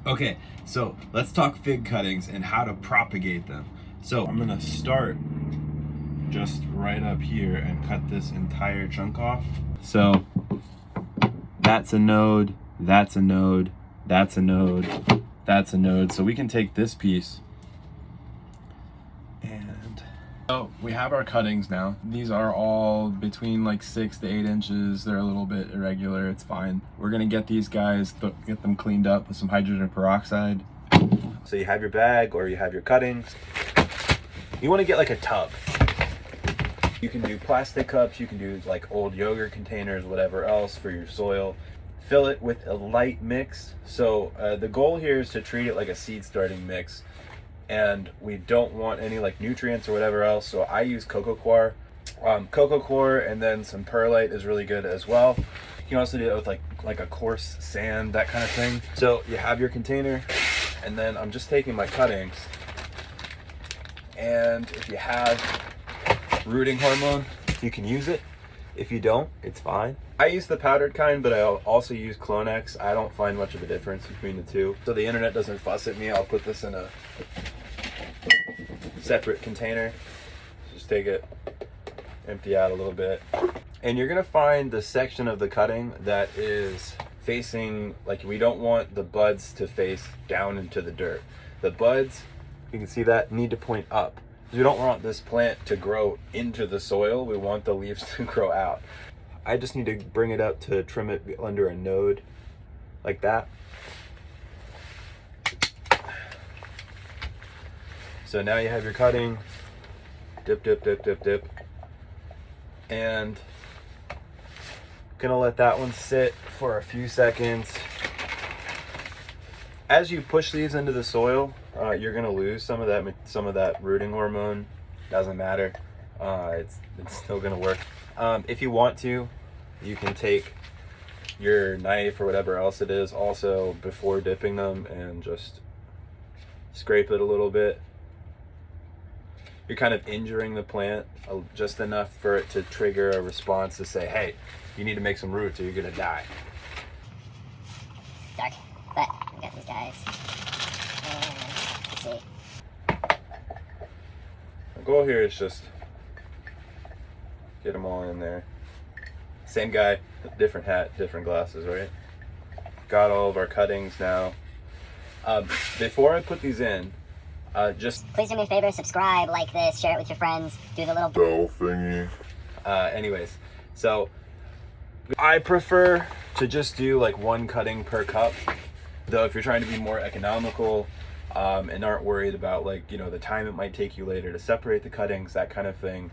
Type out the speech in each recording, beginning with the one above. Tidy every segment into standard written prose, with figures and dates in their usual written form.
Okay, so let's talk fig cuttings and how to propagate them. So I'm gonna start just right up here and cut this entire chunk off. So that's a node, that's a node, that's a node, that's a node. So we can take this piece and so we have our cuttings now. These are all between like 6 to 8 inches. They're a little bit irregular, it's fine. We're gonna get these guys, get them cleaned up with some hydrogen peroxide. So you have your bag or you have your cuttings. You wanna get like a tub. You can do plastic cups, you can do like old yogurt containers, whatever else for your soil. Fill it with a light mix. So the goal here is to treat it like a seed starting mix. And we don't want any like nutrients or whatever else. So I use coco coir. Coco coir and then some perlite is really good as well. You can also do it with like a coarse sand, that kind of thing. So you have your container, and then I'm just taking my cuttings. And if you have rooting hormone, you can use it. If you don't, it's fine. I use the powdered kind, but I also use Clonex. I don't find much of a difference between the two. So the internet doesn't fuss at me, I'll put this in a separate container. Just take it, empty out a little bit. And you're gonna find the section of the cutting that is facing, like we don't want the buds to face down into the dirt. The buds, you can see that, need to point up. We don't want this plant to grow into the soil. We want the leaves to grow out. I just need to bring it up to trim it under a node like that. So now you have your cutting, dip, dip, dip, dip, dip. And gonna let that one sit for a few seconds. As you push these into the soil, you're gonna lose some of that rooting hormone. Doesn't matter. It's still gonna work. If you want to, you can take your knife or whatever else it is also before dipping them and just scrape it a little bit. You're kind of injuring the plant just enough for it to trigger a response to say, hey, you need to make some roots or you're gonna die. Dark, but we got these guys. And let's see. The goal here is just get them all in there. Same guy, different hat, different glasses, right? Got all of our cuttings now. Before I put these in, just Please do me a favor, subscribe, like this, share it with your friends, do the little bell thingy. Anyways, so I prefer to just do like one cutting per cup. Though if you're trying to be more economical and aren't worried about like, you know, the time it might take you later to separate the cuttings, that kind of thing,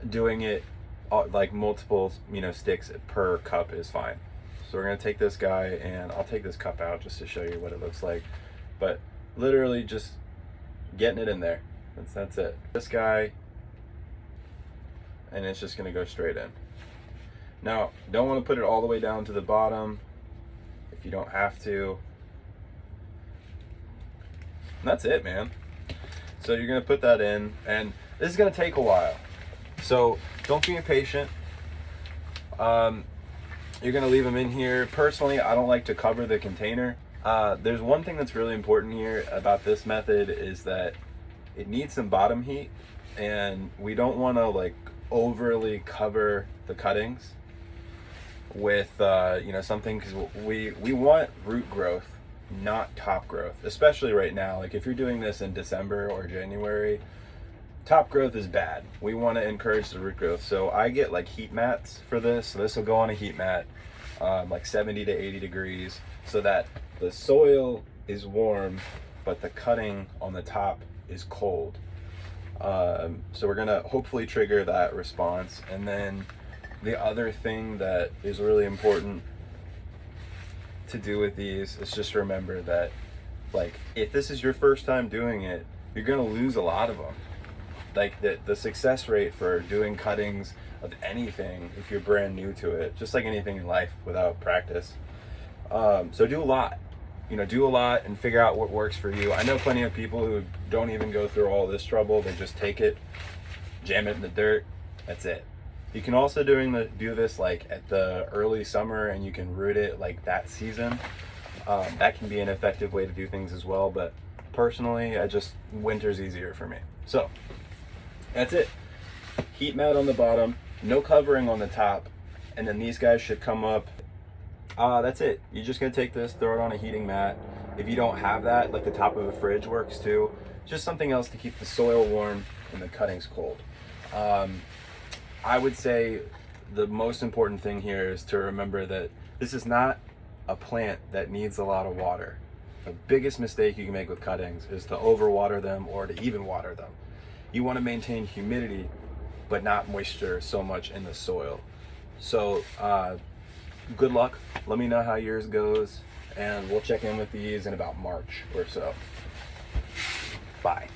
doing it like multiple, you know, sticks per cup is fine. So we're gonna take this guy, and I'll take this cup out just to show you what it looks like. But literally just getting it in there. That's it. This guy, and it's just gonna go straight in. Now, don't want to put it all the way down to the bottom if you don't have to. And that's it, man. So you're gonna put that in, and this is gonna take a while. So don't be impatient. You're gonna leave them in here. Personally, I don't like to cover the container. There's one thing that's really important here about this method is that it needs some bottom heat, and we don't want to like overly cover the cuttings with you know, something, because we want root growth, not top growth, especially right now. Like if you're doing this in December or January, top growth is bad. We want to encourage the root growth. So I get like heat mats for this. So this will go on a heat mat, like 70 to 80 degrees, so that the soil is warm, but the cutting on the top is cold. So we're gonna hopefully trigger that response. And then the other thing that is really important to do with these is just remember that, like, if this is your first time doing it, you're gonna lose a lot of them. Like the success rate for doing cuttings of anything, if you're brand new to it, just like anything in life without practice. So do a lot, you know, do a lot and figure out what works for you. I know plenty of people who don't even go through all this trouble. They just take it, jam it in the dirt, that's it. You can also do this like at the early summer, and you can root it like that season. That can be an effective way to do things as well, but personally, winter's easier for me. So that's it. Heat mat on the bottom, no covering on the top, and then these guys should come up. That's it. You're just gonna take this, throw it on a heating mat. If you don't have that, like the top of a fridge works too. Just something else to keep the soil warm and the cuttings cold. I would say the most important thing here is to remember that this is not a plant that needs a lot of water. The biggest mistake you can make with cuttings is to overwater them or to even water them. You want to maintain humidity, but not moisture so much in the soil. So good luck. Let me know how yours goes, and we'll check in with these in about March or so. Bye.